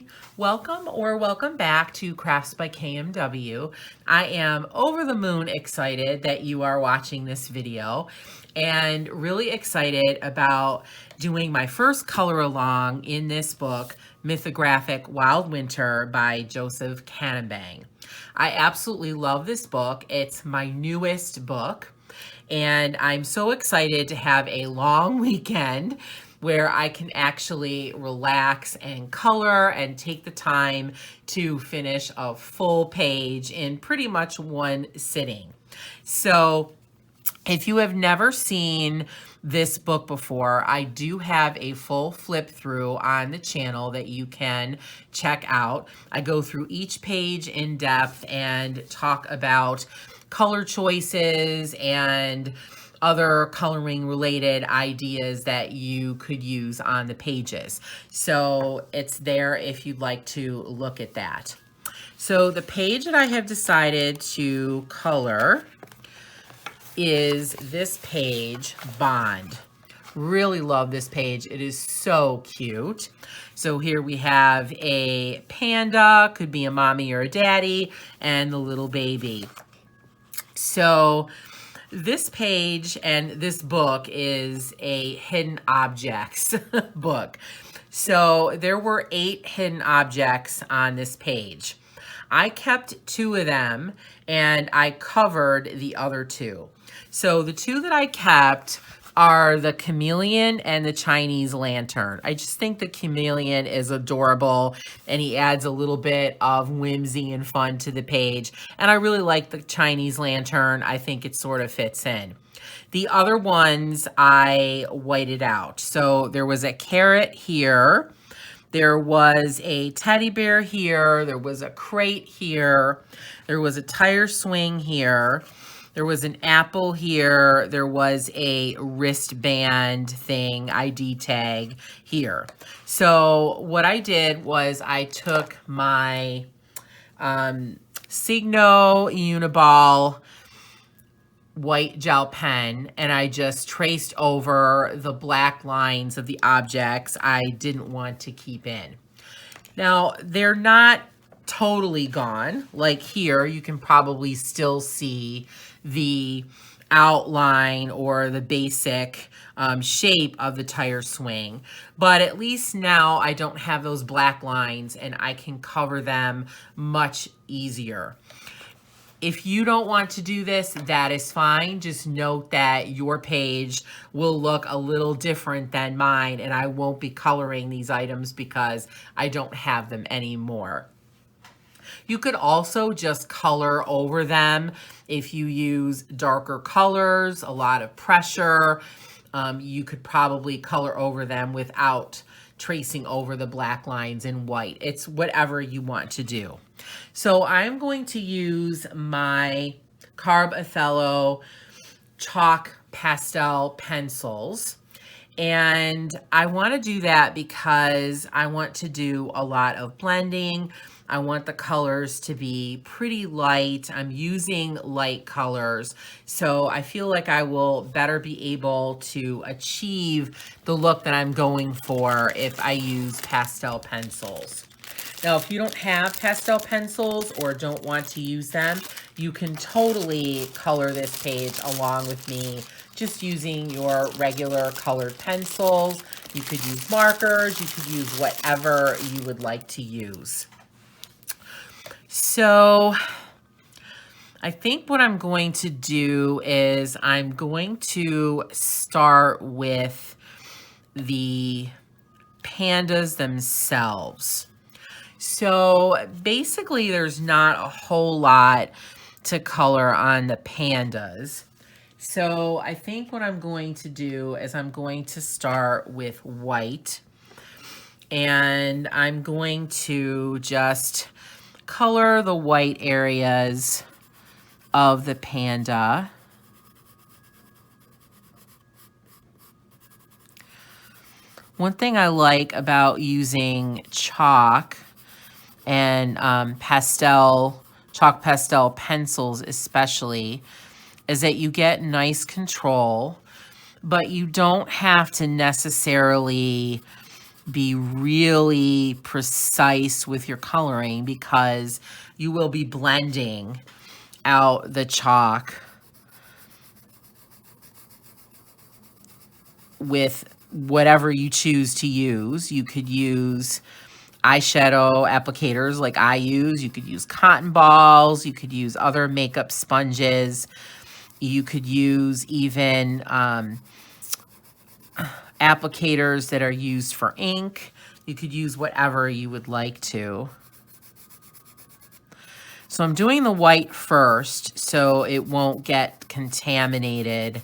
everybody. Welcome back to Crafts by KMW. I am over the moon excited that you are watching this video and really excited about doing my first color along in this book, Mythographic Wild Winter by Joseph Cannonbang. I absolutely love this book. It's my newest book, and I'm so excited to have a long weekend where I can actually relax and color and take the time to finish a full page in pretty much one sitting. So if you have never seen this book before, I do have a full flip through on the channel that you can check out. I go through each page in depth and talk about color choices and other coloring related ideas that you could use on the pages. So it's there if you'd like to look at that. So the page that I have decided to color is this page, Bond. Really love this page. It is so cute. So here we have a panda, could be a mommy or a daddy, and the little baby. So this page and this book is a hidden objects book. So there were 8 hidden objects on this page. I kept 2 of them and I covered the other 2. So the 2 that I kept are the chameleon and the Chinese lantern. I just think the chameleon is adorable and he adds a little bit of whimsy and fun to the page. And I really like the Chinese lantern. I think it sort of fits in. The other ones I whited out. So there was a carrot here. There was a teddy bear here. There was a crate here. There was a tire swing here. There was an apple here. There was a wristband thing, ID tag here. So what I did was I took my Signo Uniball white gel pen and I just traced over the black lines of the objects I didn't want to keep in. Now, they're not totally gone. Like here, you can probably still see the outline or the basic shape of the tire swing. But at least now I don't have those black lines and I can cover them much easier. If you don't want to do this, that is fine. Just note that your page will look a little different than mine and I won't be coloring these items because I don't have them anymore. You could also just color over them if you use darker colors, a lot of pressure. You could probably color over them without tracing over the black lines in white. It's whatever you want to do. So I'm going to use my Carb Othello chalk pastel pencils. And I want to do that because I want to do a lot of blending. I want the colors to be pretty light. I'm using light colors, so I feel like I will better be able to achieve the look that I'm going for if I use pastel pencils. Now, if you don't have pastel pencils or don't want to use them, you can totally color this page along with me just using your regular colored pencils. You could use markers, you could use whatever you would like to use. So I think what I'm going to do is I'm going to start with the pandas themselves. So basically there's not a whole lot to color on the pandas. So I think what I'm going to do is I'm going to start with white and I'm going to just color the white areas of the panda. One thing I like about using chalk and chalk pastel pencils especially is that you get nice control, but you don't have to necessarily be really precise with your coloring because you will be blending out the chalk with whatever you choose to use. You could use eyeshadow applicators like I use. You could use cotton balls. You could use other makeup sponges. You could use even applicators that are used for ink. You could use whatever you would like to. So I'm doing the white first so it won't get contaminated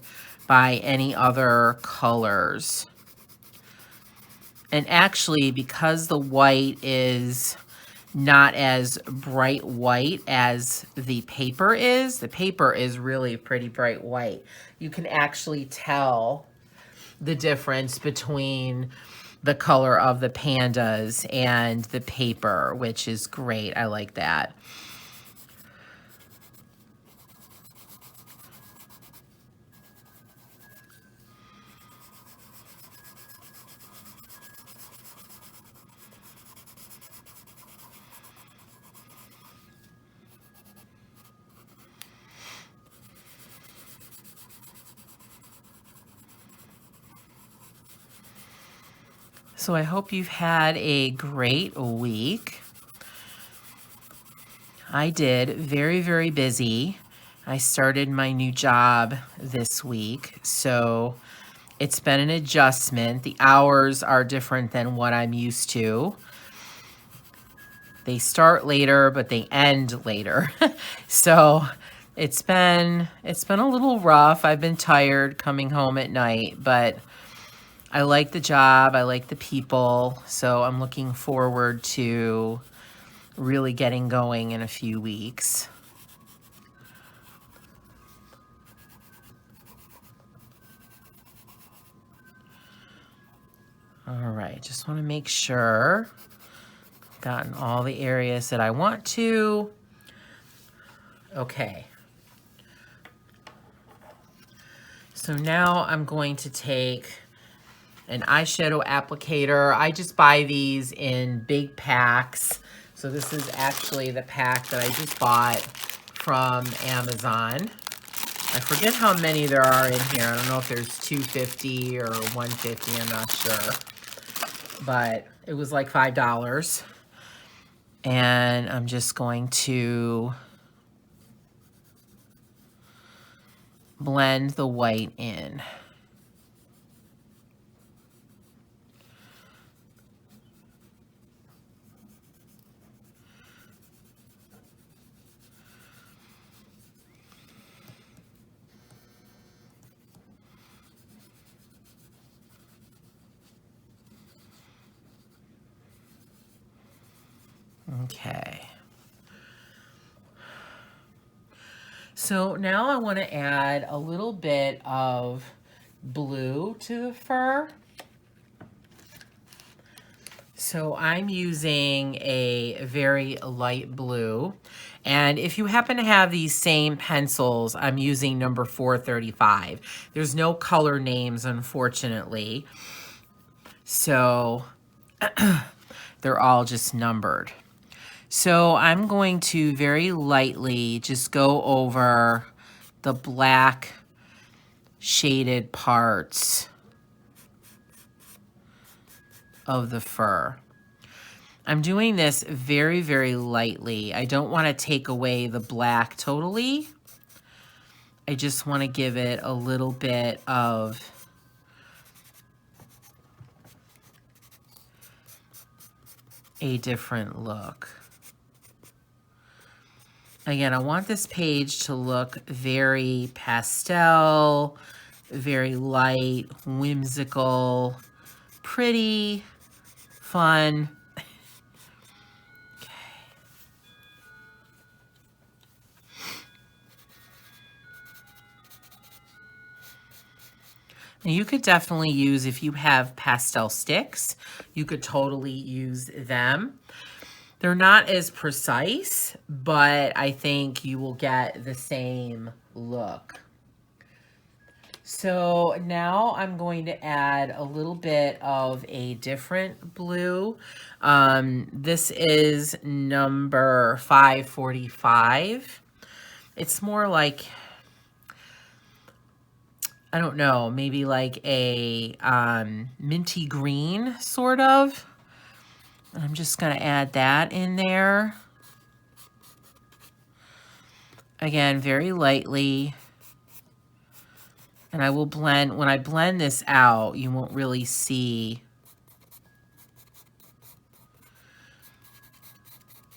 by any other colors. And actually, because the white is not as bright white as the paper is really pretty bright white. You can actually tell the difference between the color of the pandas and the paper, which is great. I like that. So I hope you've had a great week. I did. Very, very busy. I started my new job this week, so it's been an adjustment. The hours are different than what I'm used to. They start later, but they end later. So it's been a little rough. I've been tired coming home at night, but I like the job. I like the people. So I'm looking forward to really getting going in a few weeks. All right, just want to make sure I've gotten all the areas that I want to. Okay. So now I'm going to take an eyeshadow applicator. I just buy these in big packs. So this is actually the pack that I just bought from Amazon. I forget how many there are in here. I don't know if there's 250 or 150, I'm not sure. But it was like $5. And I'm just going to blend the white in. Okay. So now I want to add a little bit of blue to the fur. So I'm using a very light blue. And if you happen to have these same pencils, I'm using number 435. There's no color names, unfortunately. So they're all just numbered. So I'm going to very lightly just go over the black shaded parts of the fur. I'm doing this very, very lightly. I don't want to take away the black totally. I just want to give it a little bit of a different look. Again, I want this page to look very pastel, very light, whimsical, pretty, fun. Okay. Now you could definitely use, if you have pastel sticks, you could totally use them. They're not as precise, but I think you will get the same look. So now I'm going to add a little bit of a different blue. This is number 545. It's more like, I don't know, maybe like a minty green, sort of. I'm just going to add that in there. Again, very lightly. And I will blend, when I blend this out, you won't really see,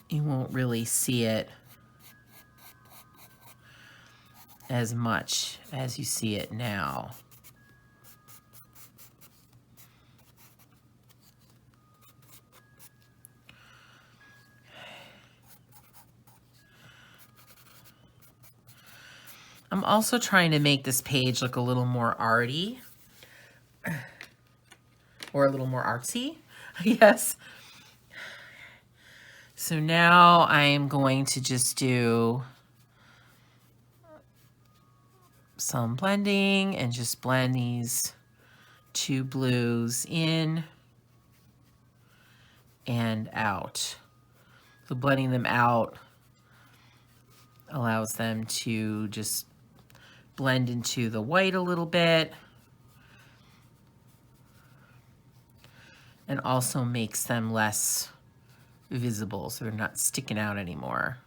it as much as you see it now. I'm also trying to make this page look a little more arty, or a little more artsy, I guess. So now I am going to just do some blending and just blend these two blues in and out. So blending them out allows them to just blend into the white a little bit, and also makes them less visible, so they're not sticking out anymore.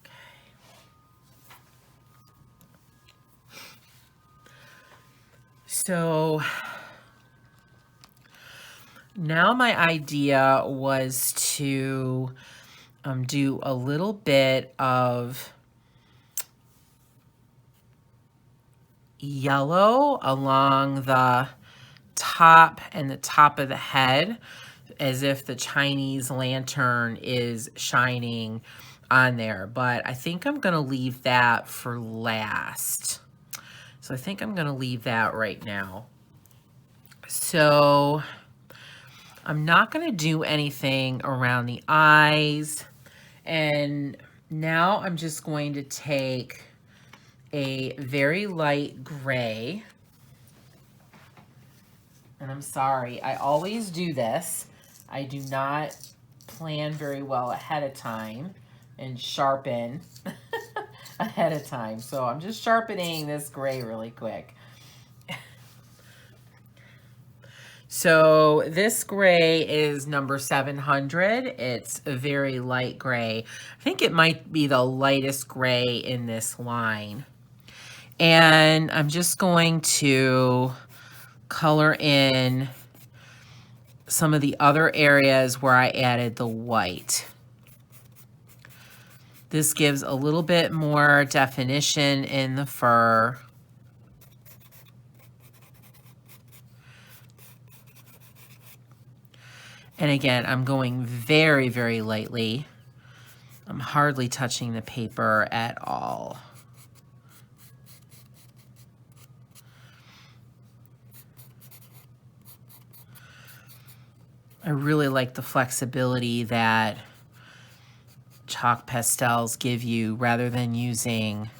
Okay. So now my idea was to do a little bit of yellow along the top and the top of the head, as if the Chinese lantern is shining on there. But I think I'm going to leave that for last. So I think I'm going to leave that right now. So I'm not going to do anything around the eyes. And now I'm just going to take a very light gray. And I'm sorry, I always do this. I do not plan very well ahead of time and sharpen ahead of time. So I'm just sharpening this gray really quick. So this gray is number 700. It's a very light gray. I think it might be the lightest gray in this line. And I'm just going to color in some of the other areas where I added the white. This gives a little bit more definition in the fur. And again, I'm going very, very lightly. I'm hardly touching the paper at all. I really like the flexibility that chalk pastels give you rather than using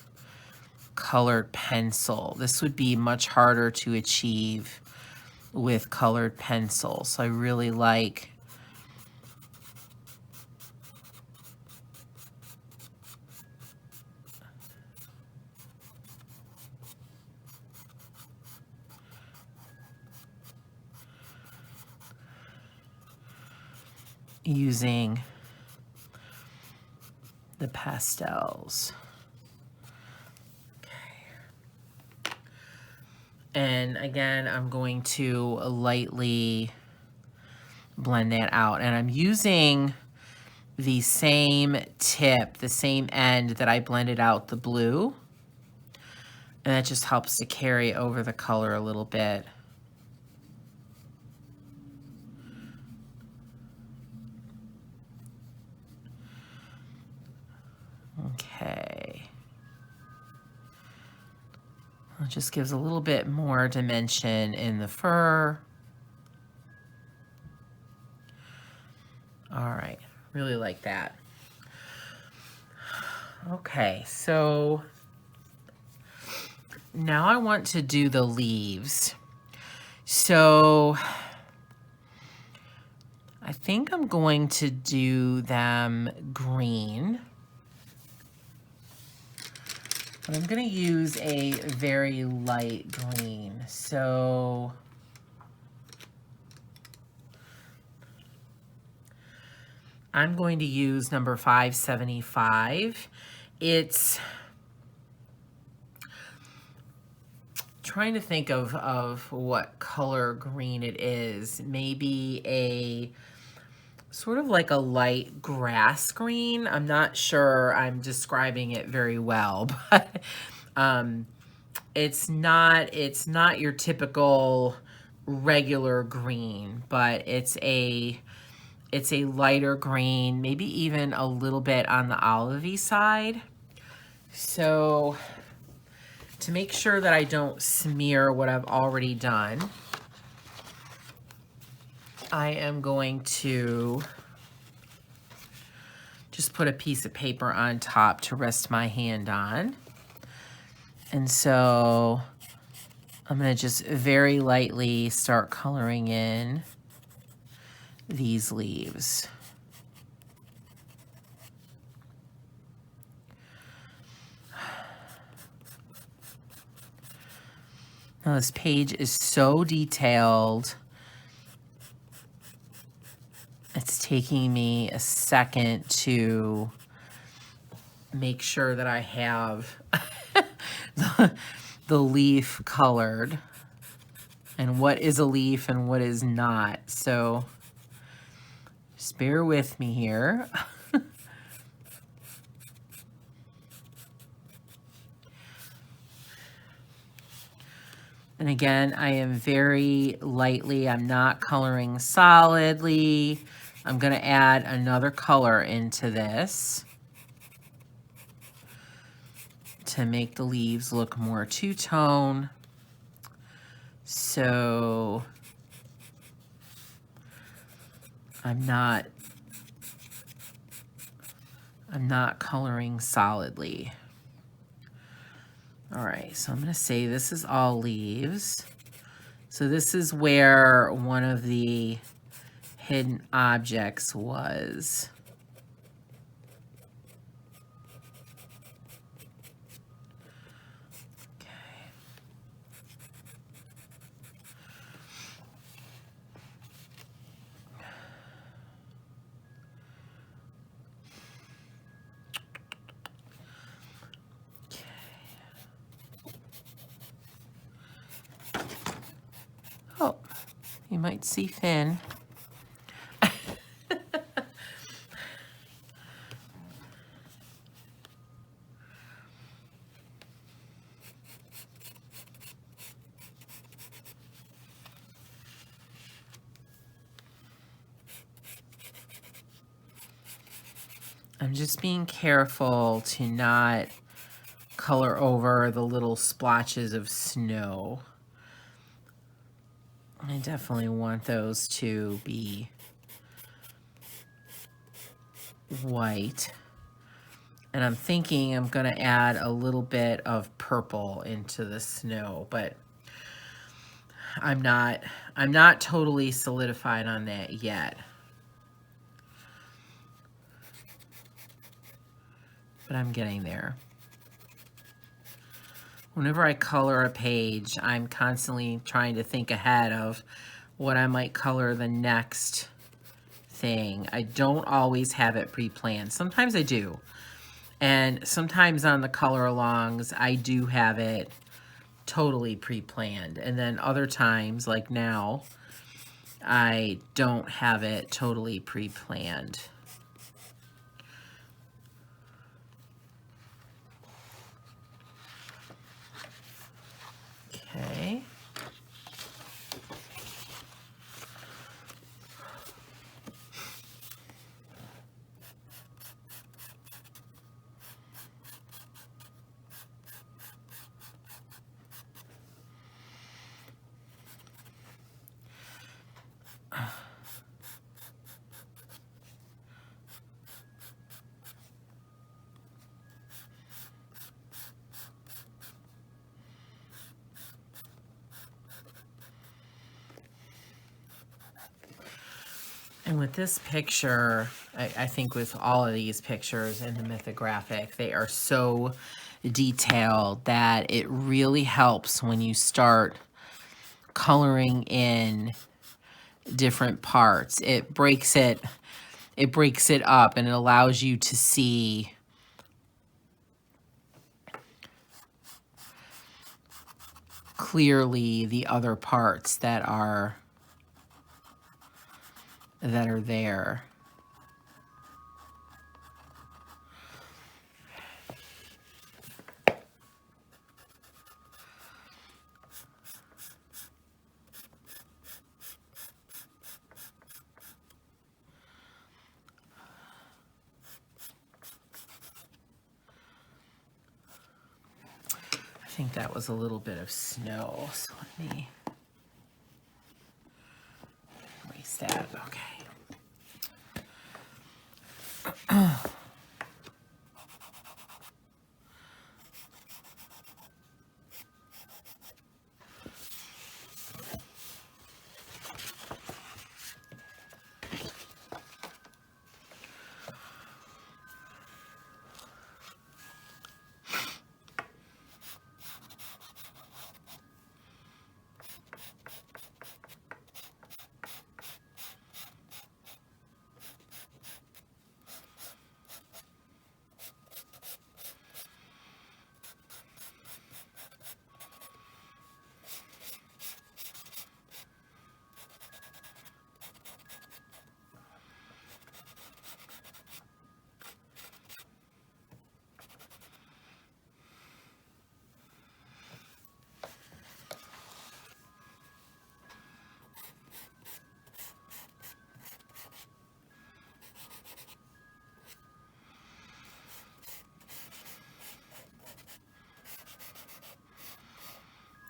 colored pencil. This would be much harder to achieve with colored pencil. So I really like using the pastels. Okay. And again, I'm going to lightly blend that out. And I'm using the same tip, the same end that I blended out the blue. And that just helps to carry over the color a little bit. Okay. It just gives a little bit more dimension in the fur. All right, really like that. Okay, so now I want to do the leaves. So I think I'm going to do them green. But I'm going to use a very light green. So I'm going to use number 575. It's trying to think of what color green it is. Maybe a sort of like a light grass green. I'm not sure I'm describing it very well, but it's not your typical regular green, but it's a lighter green, maybe even a little bit on the olivey side. So to make sure that I don't smear what I've already done, I am going to just put a piece of paper on top to rest my hand on. And so I'm going to just very lightly start coloring in these leaves. Now this page is so detailed. It's taking me a second to make sure that I have the leaf colored and what is a leaf and what is not. So just bear with me here. And again, I am very lightly, I'm not coloring solidly. I'm going to add another color into this to make the leaves look more two-tone. So I'm not coloring solidly. All right, so I'm going to say this is all leaves. So this is where one of the hidden objects was. Oh, you might see Finn. I'm just being careful to not color over the little splotches of snow. I definitely want those to be white. And I'm thinking I'm going to add a little bit of purple into the snow, but I'm not totally solidified on that yet. But I'm getting there. Whenever I color a page, I'm constantly trying to think ahead of what I might color the next thing. I don't always have it pre-planned. Sometimes I do. And sometimes on the color alongs, I do have it totally pre-planned. And then other times, like now, I don't have it totally pre-planned. Okay. And with this picture, I think with all of these pictures in the Mythographic, they are so detailed that it really helps when you start coloring in different parts. It breaks it up, and it allows you to see clearly the other parts that are there. I think that was a little bit of snow, so let me erase that. Okay.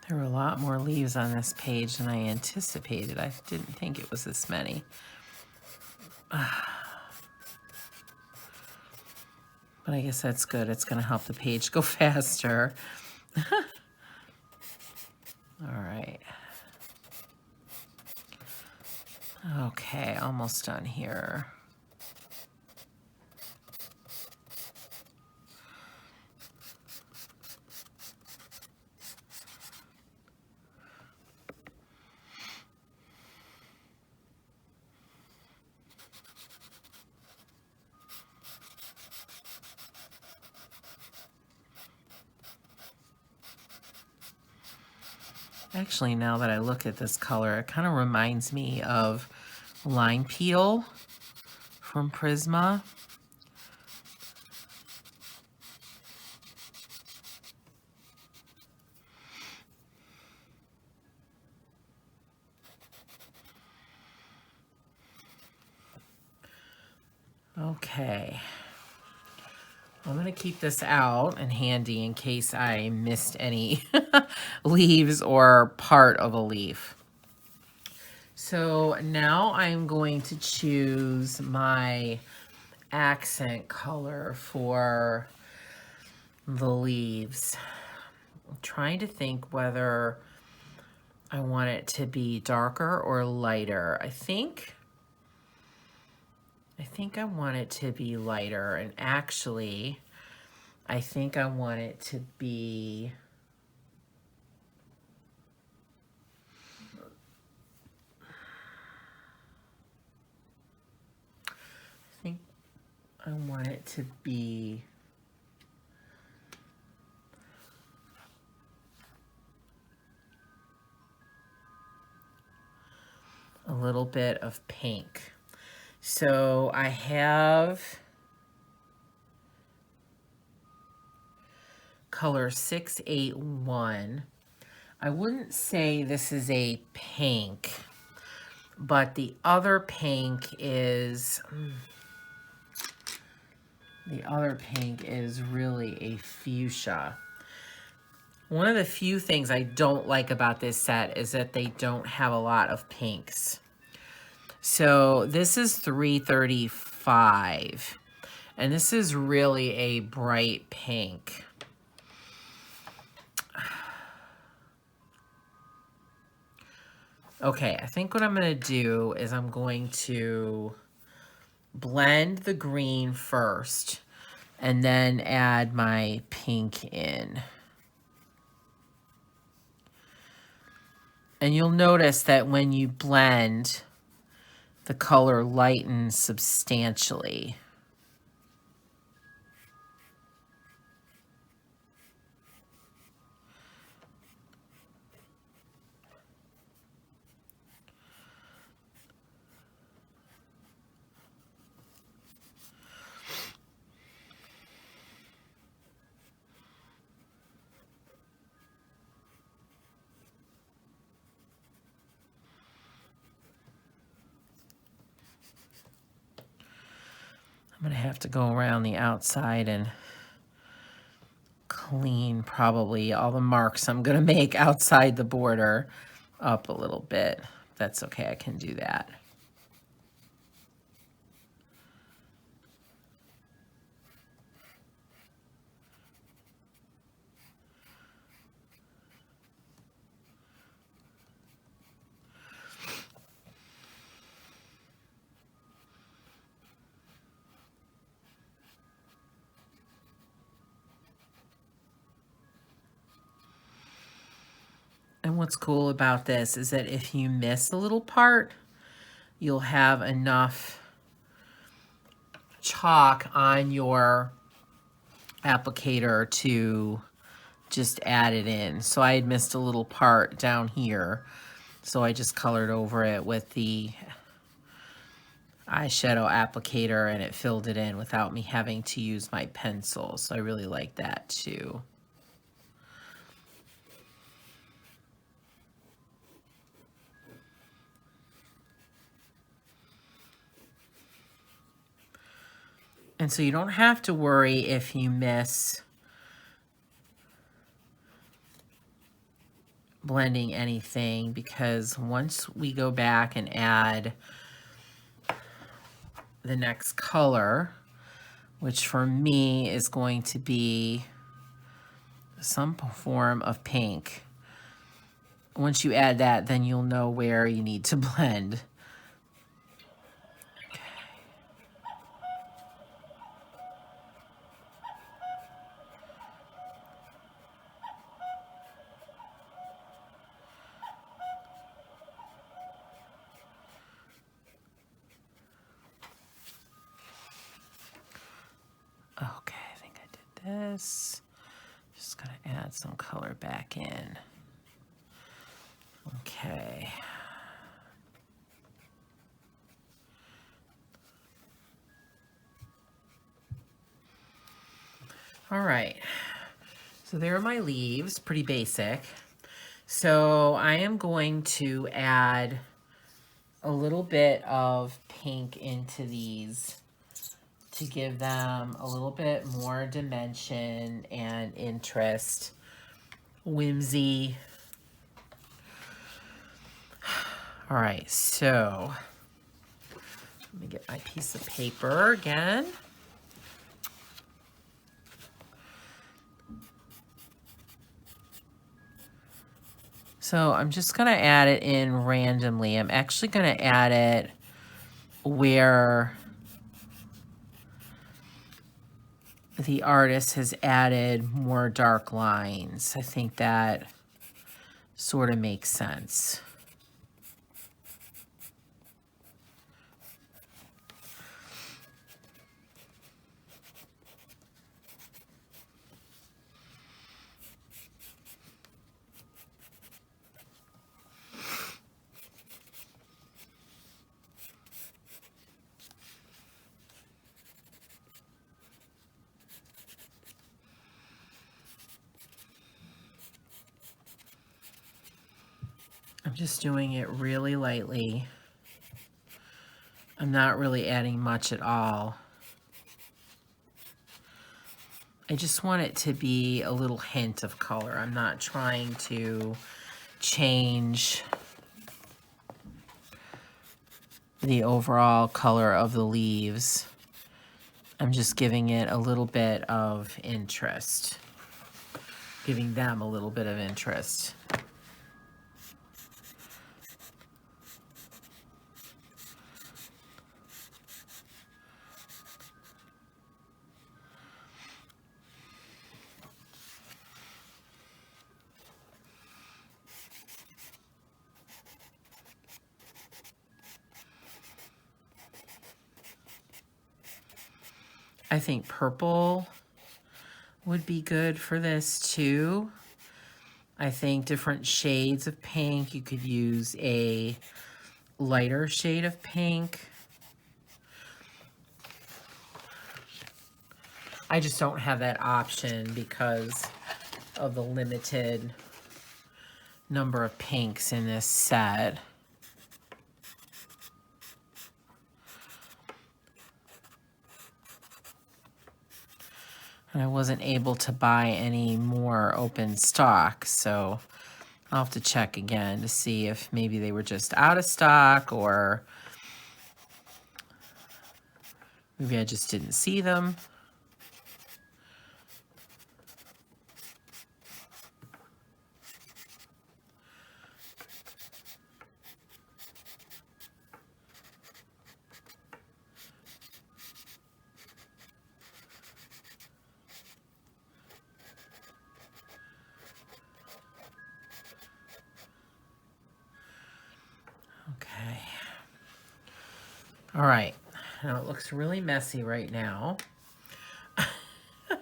There were a lot more leaves on this page than I anticipated. I didn't think it was this many. But I guess that's good. It's going to help the page go faster. All right. Okay, almost done here. Actually, now that I look at this color, it kind of reminds me of Line Peel from Prisma. Okay. I'm going to keep this out and handy in case I missed any leaves or part of a leaf. So now I'm going to choose my accent color for the leaves. I'm trying to think whether I want it to be darker or lighter. I think I want it to be lighter, and actually, I think I want it to be a little bit of pink. So I have color 681. I wouldn't say this is a pink, but the other pink is really a fuchsia. One of the few things I don't like about this set is that they don't have a lot of pinks. So this is 335, and this is really a bright pink. Okay, I think what I'm going to do is I'm going to blend the green first and then add my pink in. And you'll notice that when you blend, the color lightens substantially. I'm going to have to go around the outside and clean probably all the marks I'm going to make outside the border up a little bit. That's okay, I can do that. And what's cool about this is that if you miss a little part, you'll have enough chalk on your applicator to just add it in. So I had missed a little part down here, so I just colored over it with the eyeshadow applicator and it filled it in without me having to use my pencil. So I really like that too. And so you don't have to worry if you miss blending anything, because once we go back and add the next color, which for me is going to be some form of pink, once you add that, then you'll know where you need to blend. Okay, I think I did this. Just gonna add some color back in. Okay. All right, so there are my leaves, pretty basic. So I am going to add a little bit of pink into these to give them a little bit more dimension and interest, whimsy. All right, so let me get my piece of paper again. So I'm just gonna add it in randomly. I'm actually gonna add it where the artist has added more dark lines. I think that sort of makes sense. I'm just doing it really lightly. I'm not really adding much at all. I just want it to be a little hint of color. I'm not trying to change the overall color of the leaves. I'm just giving it a little bit of interest, giving them a little bit of interest. I think purple would be good for this too. I think different shades of pink. You could use a lighter shade of pink. I just don't have that option because of the limited number of pinks in this set. And I wasn't able to buy any more open stock, so I'll have to check again to see if maybe they were just out of stock or maybe I just didn't see them. Okay. All right. Now it looks really messy right now. But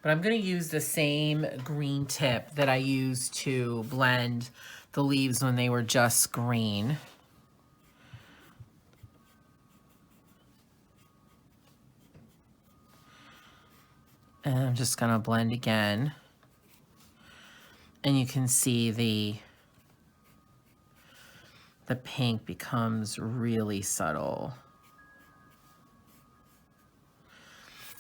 I'm going to use the same green tip that I used to blend the leaves when they were just green. And I'm just going to blend again. And you can see the pink becomes really subtle.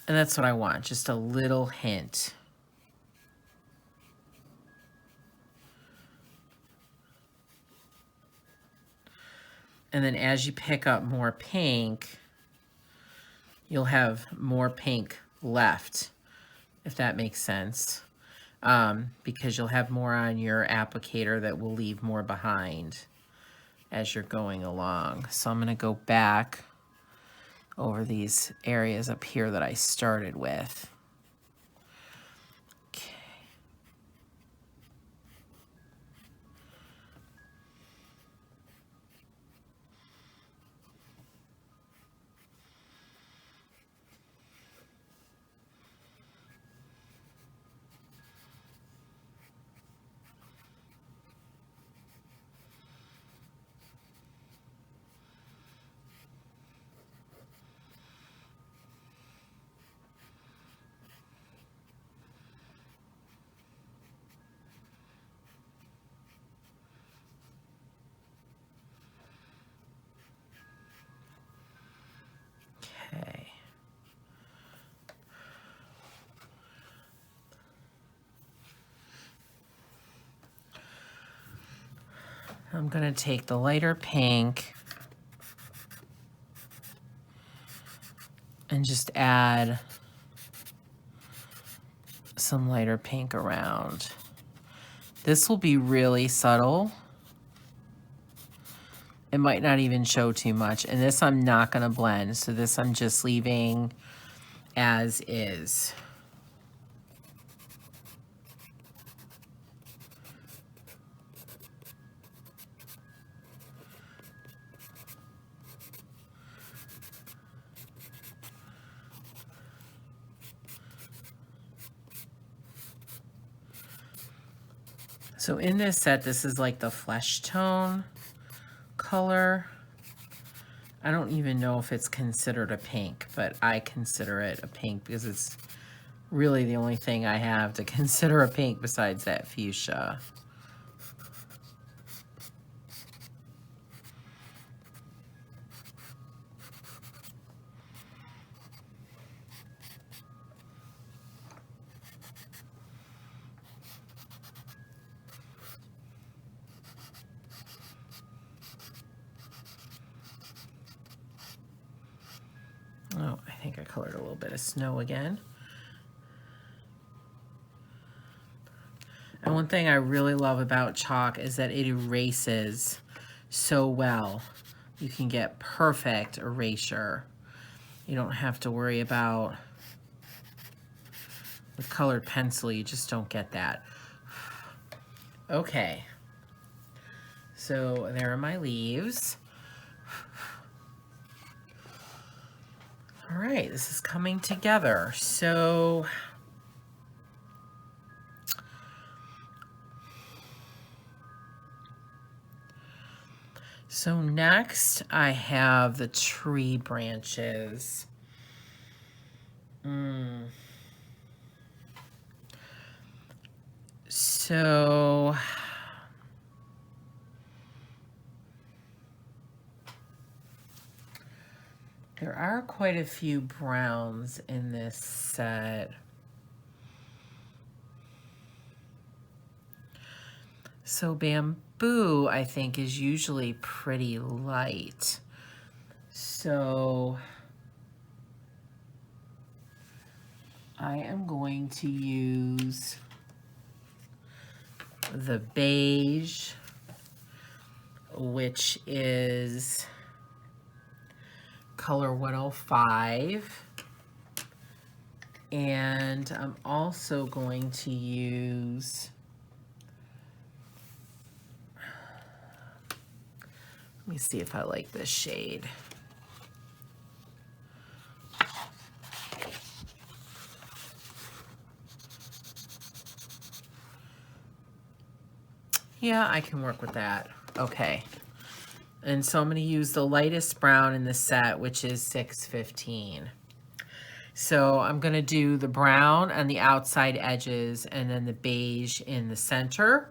And that's what I want, just a little hint. And then as you pick up more pink, you'll have more pink left, if that makes sense. Because you'll have more on your applicator that will leave more behind as you're going along. So I'm gonna go back over these areas up here that I started with. Okay. Okay. I'm gonna take the lighter pink and just add some lighter pink around. This will be really subtle. It might not even show too much. And this I'm not gonna blend. So this I'm just leaving as is. So in this set, this is like the flesh tone color. I don't even know if it's considered a pink, but I consider it a pink because it's really the only thing I have to consider a pink besides that fuchsia. Oh, I think I colored a little bit of snow again. And one thing I really love about chalk is that it erases so well. You can get perfect erasure. You don't have to worry about, with colored pencil, you just don't get that. Okay, so there are my leaves. All right, this is coming together. So next I have the tree branches. So there are quite a few browns in this set. So bamboo, I think, is usually pretty light. So I am going to use the beige, which is color 105. And I'm also going to use, let me see if I like this shade. Yeah, I can work with that. Okay. And so I'm going to use the lightest brown in the set, which is 615. So I'm going to do the brown on the outside edges and then the beige in the center.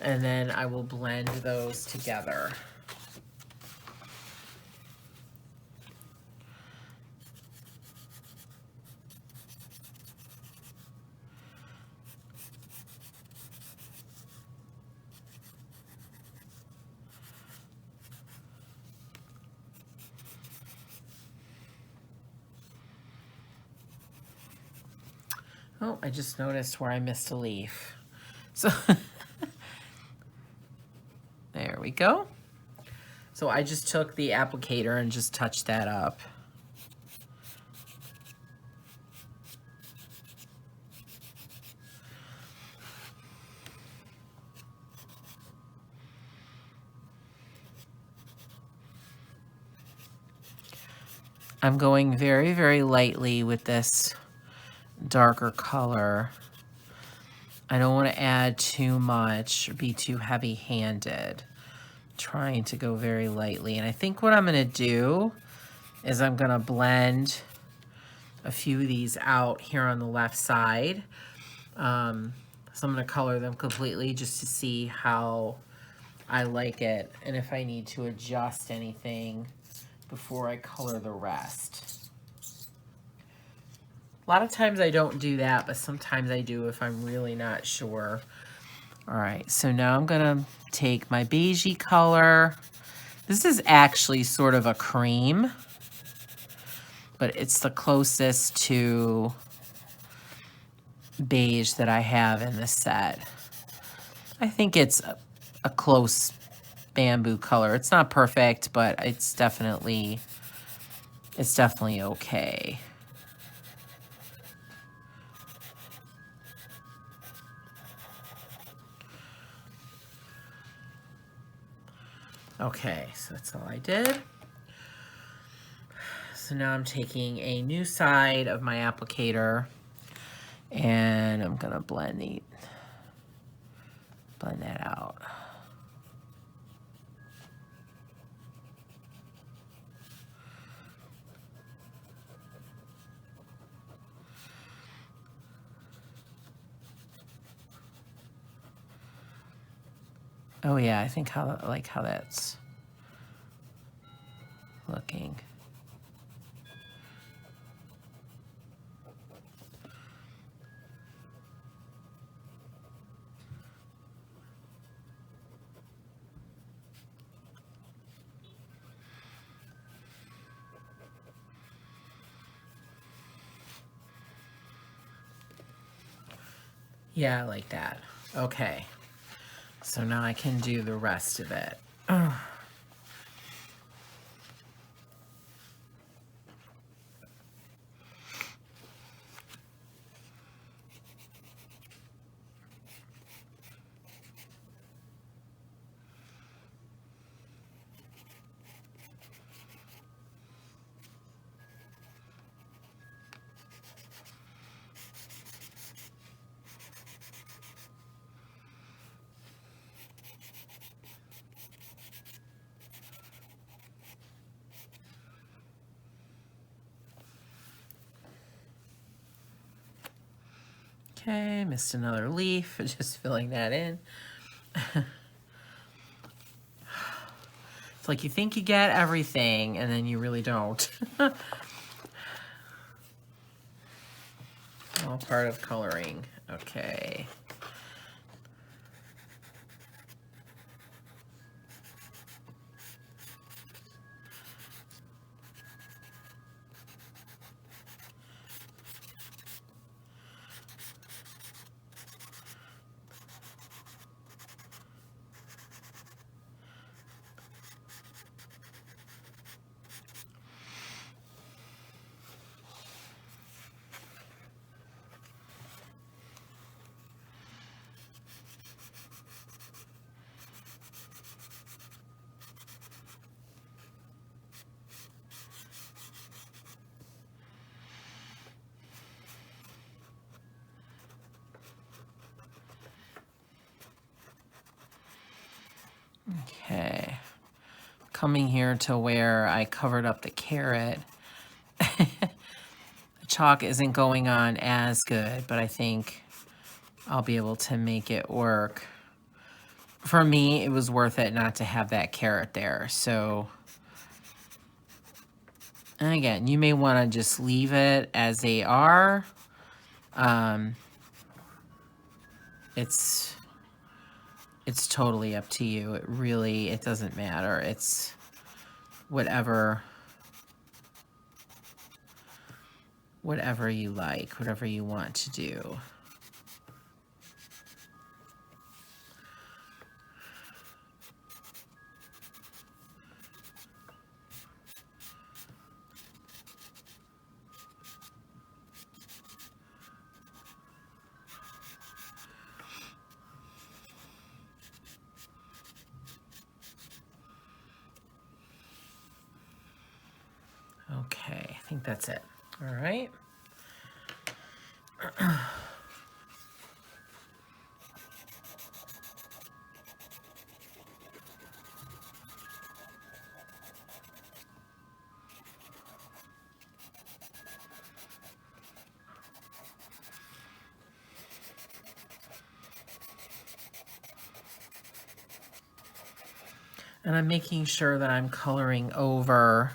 And then I will blend those together. Oh, I just noticed where I missed a leaf. So there we go. So I just took the applicator and just touched that up. I'm going very, very lightly with this darker color. I don't want to add too much or be too heavy-handed. Trying to go very lightly. And I think what I'm going to do is I'm going to blend a few of these out here on the left side. So I'm going to color them completely just to see how I like it and if I need to adjust anything before I color the rest. A lot of times I don't do that, but sometimes I do if I'm really not sure. All right, so now I'm gonna take my beigey color. This is actually sort of a cream, but it's the closest to beige that I have in the set. I think it's a close bamboo color. It's not perfect, but it's definitely okay. Okay, so that's all I did. So now I'm taking a new side of my applicator and I'm gonna blend that out. Oh yeah, I think I like how that's looking. Yeah, I like that. Okay. So now I can do the rest of it. Okay, missed another leaf, just filling that in. It's like you think you get everything and then you really don't. All part of coloring. Okay. Okay, coming here to where I covered up the carrot. The chalk isn't going on as good, but I think I'll be able to make it work. For me, it was worth it not to have that carrot there. So, and again, you may want to just leave it as they are. It's totally up to you. It doesn't matter. It's whatever you like, whatever you want to do. Okay, I think that's it. All right. And I'm making sure that I'm coloring over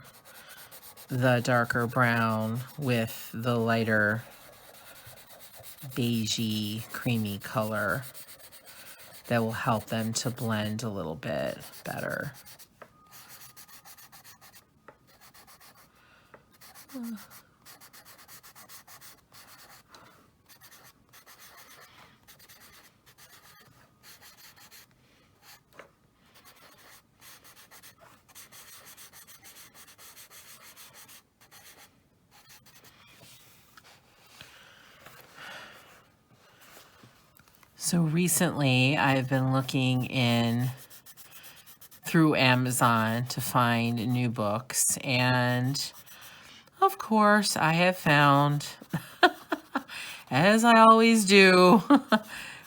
the darker brown with the lighter beigey, creamy color that will help them to blend a little bit better. So recently I've been looking through Amazon to find new books, and of course I have found, as I always do,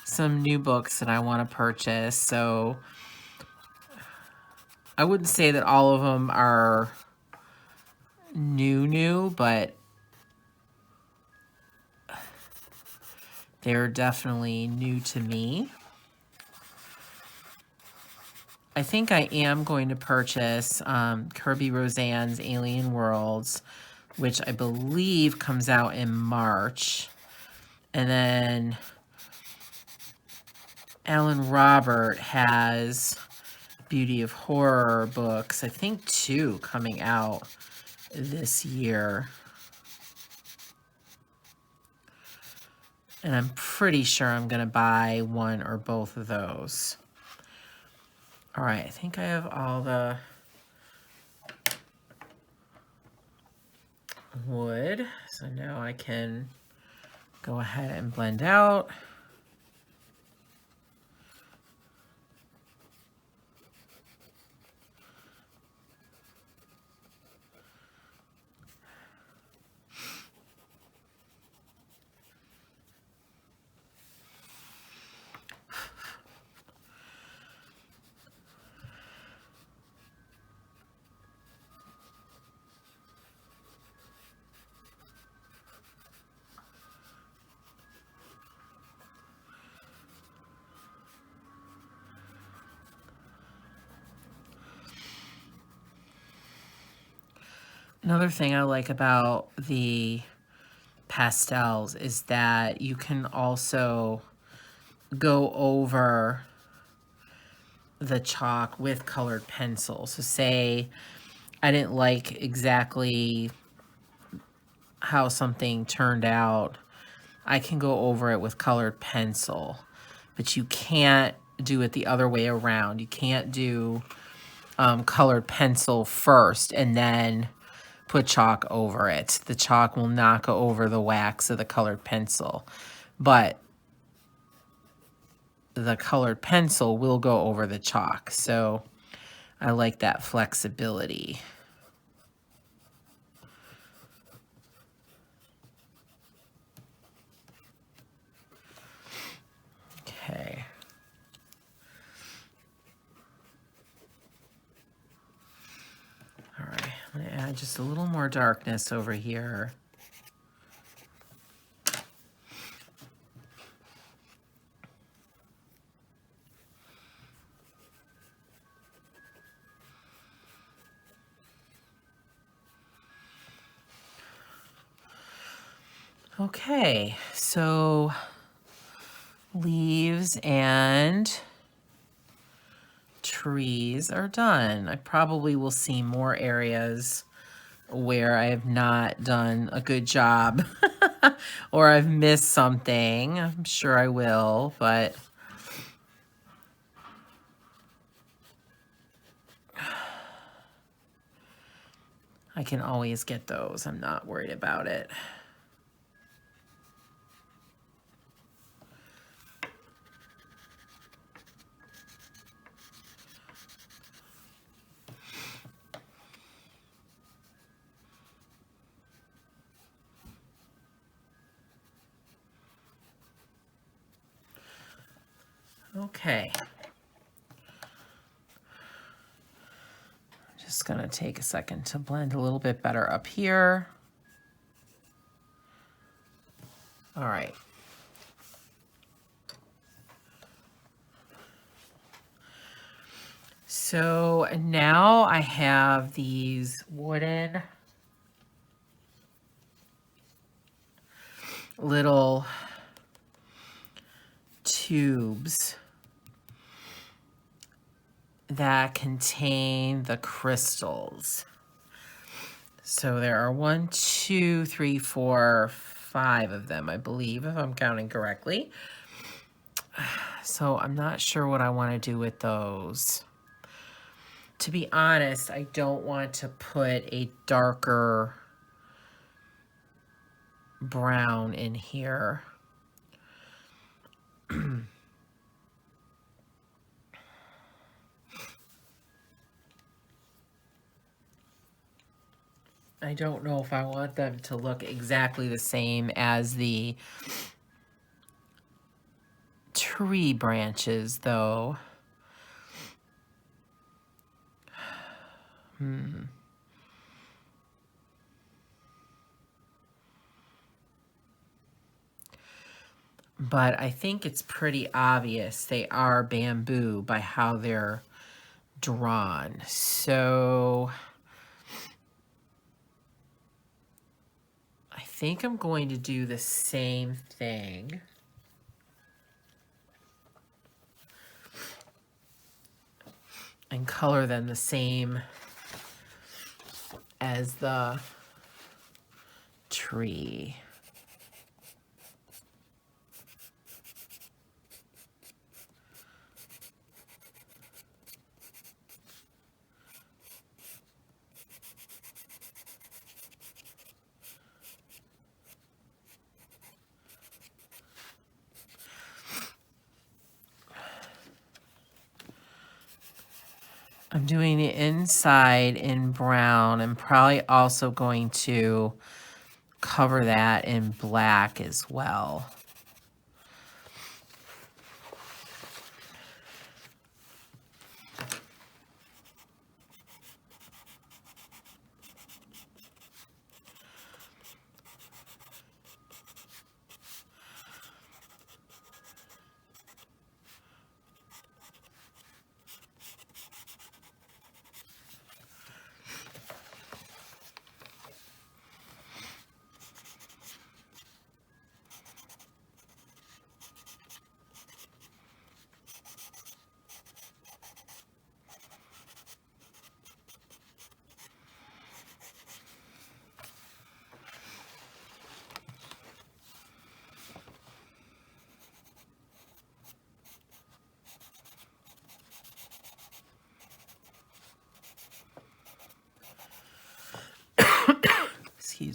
some new books that I want to purchase. So I wouldn't say that all of them are new, but they're definitely new to me. I think I am going to purchase Kirby Roseanne's Alien Worlds, which I believe comes out in March. And then Alan Robert has Beauty of Horror books, I think 2 coming out this year. And I'm pretty sure I'm going to buy one or both of those. All right, I think I have all the wood. So now I can go ahead and blend out. Another thing I like about the pastels is that you can also go over the chalk with colored pencil. So say I didn't like exactly how something turned out, I can go over it with colored pencil, but you can't do it the other way around. You can't do colored pencil first and then put chalk over it. The chalk will not go over the wax of the colored pencil, but the colored pencil will go over the chalk. So I like that flexibility. Okay. All right, I'm gonna add just a little more darkness over here. Okay, so leaves and trees are done. I probably will see more areas where I have not done a good job or I've missed something. I'm sure I will, but I can always get those. I'm not worried about it. Okay. Just gonna take a second to blend a little bit better up here. All right. So now I have these wooden little tubes that contain the crystals. So there are 1, 2, 3, 4, 5 of them, I believe, if I'm counting correctly. So I'm not sure what I want to do with those. To be honest, I don't want to put a darker brown in here. I don't know if I want them to look exactly the same as the tree branches, though. But I think it's pretty obvious they are bamboo by how they're drawn. So I think I'm going to do the same thing. And color them the same as the tree. I'm doing the inside in brown. I'm probably also going to cover that in black as well.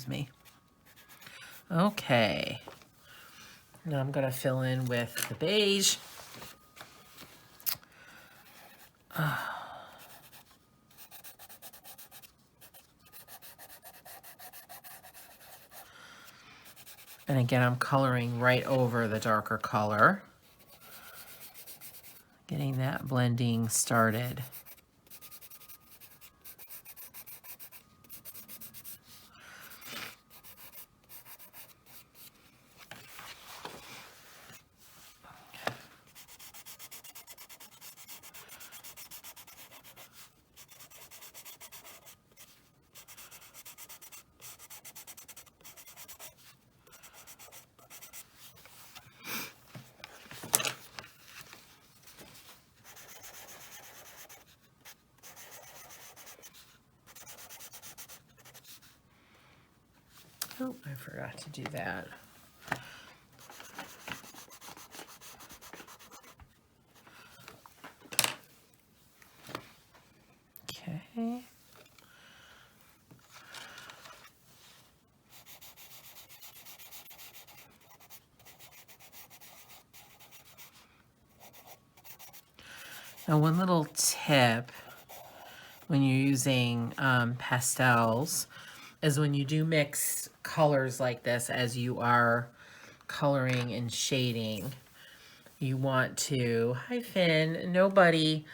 Excuse me. Okay. Now I'm going to fill in with the beige. And again, I'm coloring right over the darker color. Getting that blending started. Oh, I forgot to do that. Okay. Now, one little tip when you're using pastels is when you do mix colors like this as you are coloring and shading, you want to, hi Finn, nobody.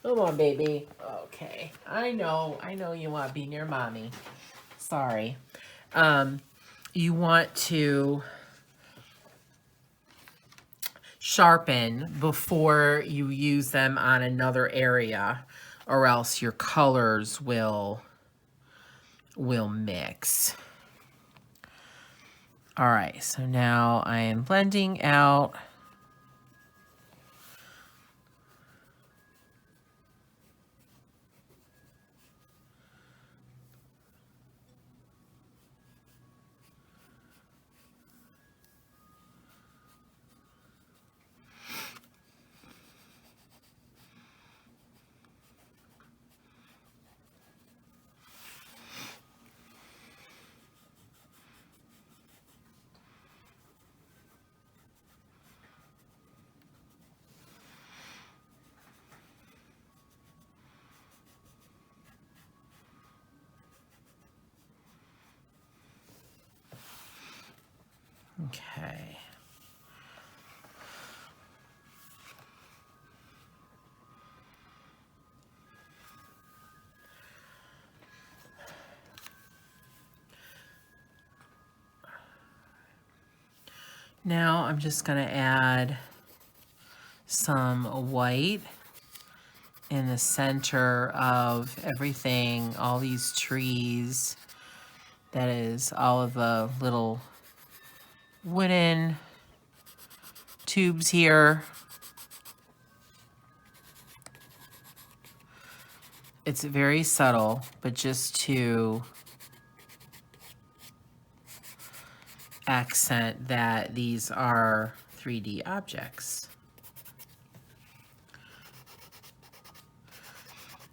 Come on, baby. Okay, I know you want to be near mommy. Sorry. You want to sharpen before you use them on another area, or else your colors will mix. All right, so now I am blending out. Okay. Now I'm just going to add some white in the center of everything, all these trees. That is all of the little wooden tubes here. It's very subtle, but just to accent that these are 3D objects.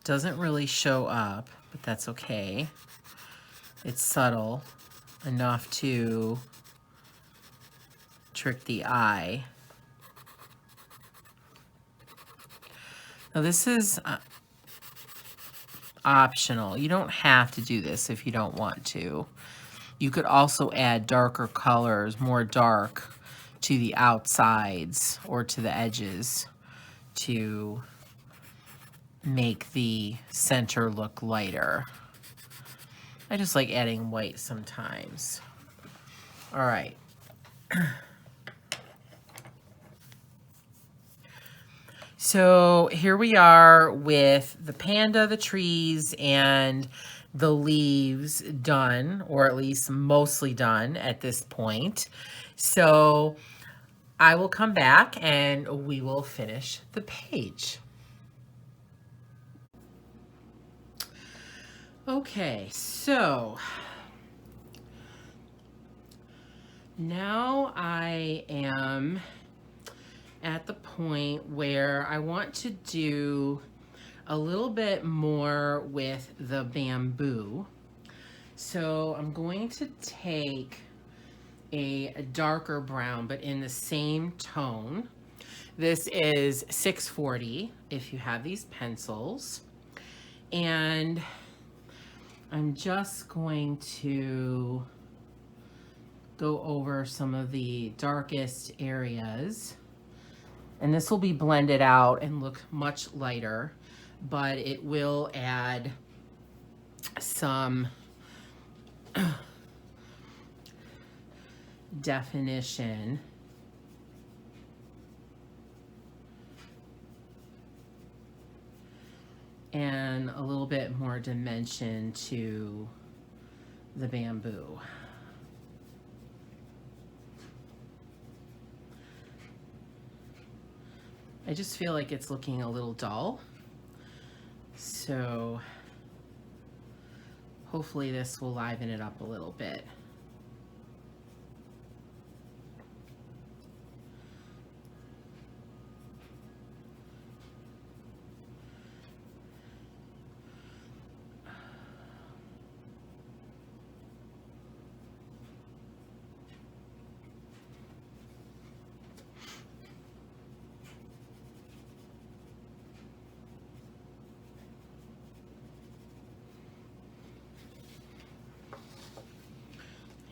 Doesn't really show up, but that's okay. It's subtle enough to trick the eye. Now this is optional. You don't have to do this if you don't want to. You could also add darker colors, more dark, to the outsides or to the edges to make the center look lighter. I just like adding white sometimes. All right. So here we are with the panda, the trees, and the leaves done, or at least mostly done at this point. So I will come back and we will finish the page. Okay, so now I am at the point where I want to do a little bit more with the bamboo. So I'm going to take a darker brown, but in the same tone. This is 640 if you have these pencils. And I'm just going to go over some of the darkest areas. And this will be blended out and look much lighter, but it will add some definition and a little bit more dimension to the bamboo. I just feel like it's looking a little dull, so hopefully this will liven it up a little bit.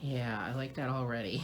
Yeah, I like that already.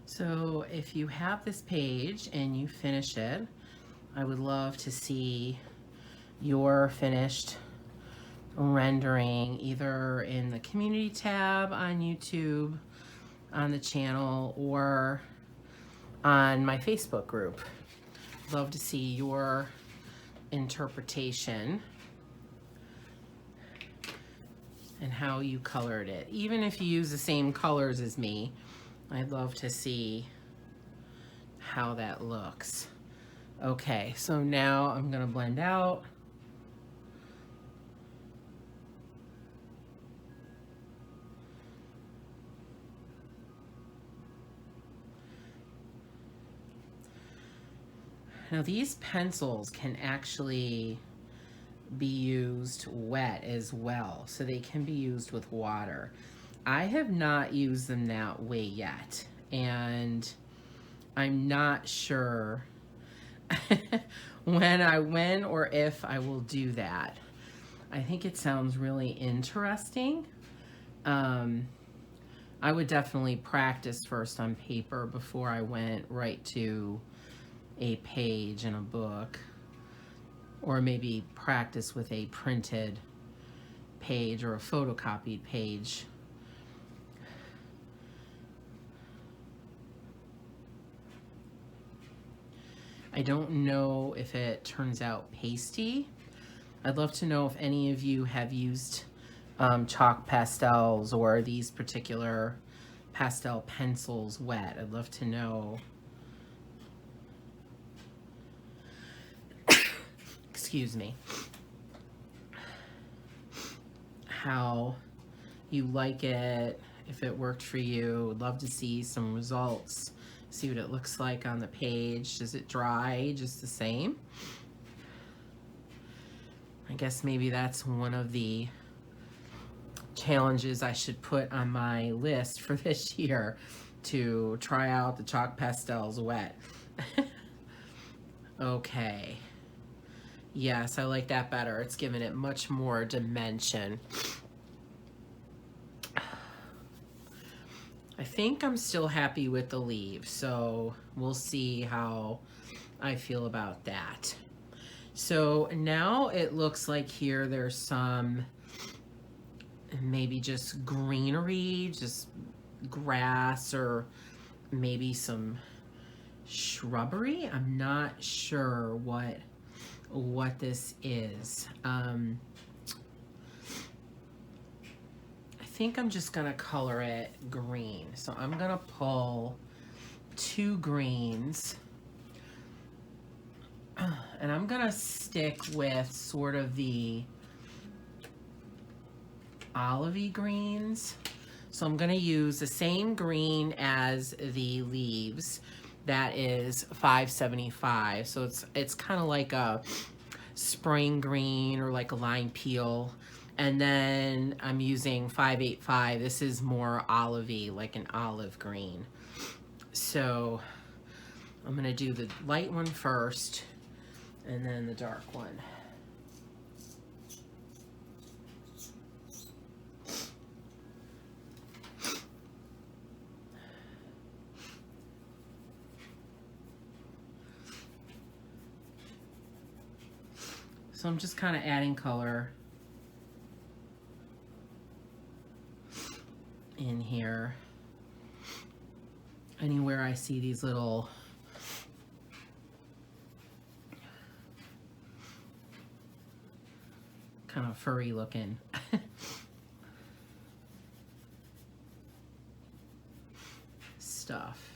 So if you have this page and you finish it, I would love to see your finished rendering either in the community tab on YouTube, on the channel, or on my Facebook group. Love to see your interpretation and how you colored it. Even if you use the same colors as me, I'd love to see how that looks. Okay, so now I'm gonna blend out. Now these pencils can actually be used wet as well, so they can be used with water. I have not used them that way yet, and I'm not sure when or if I will do that. I think it sounds really interesting. I would definitely practice first on paper before I went right to a page in a book, or maybe practice with a printed page or a photocopied page. I don't know if it turns out pasty. I'd love to know if any of you have used chalk pastels or these particular pastel pencils wet. I'd love to know. Excuse me. How you like it, if it worked for you. Would love to see some results. See what it looks like on the page. Does it dry just the same? I guess maybe that's one of the challenges I should put on my list for this year, to try out the chalk pastels wet. Okay. Yes, I like that better. It's given it much more dimension. I think I'm still happy with the leaves, so we'll see how I feel about that. So now it looks like here there's some maybe just greenery, just grass, or maybe some shrubbery. I'm not sure what this is. I think I'm just gonna color it green. So I'm gonna pull 2 greens and I'm gonna stick with sort of the olivey greens. So I'm gonna use the same green as the leaves. That is 575. So it's kind of like a spring green or like a lime peel. And then I'm using 585. This is more olivey, like an olive green. So I'm gonna do the light one first and then the dark one. So I'm just kind of adding color in here. Anywhere I see these little kind of furry looking stuff.